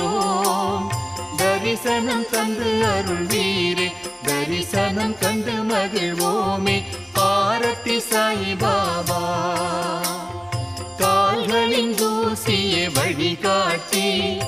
வருகிறோம். தரிசனம் தந்து அருள் வீரே, தரிசனம் கண்டு மகிழ்வோமே. ஆரத்தி சாயி பாபா. கால்களின் தூசியை வழிகாட்டி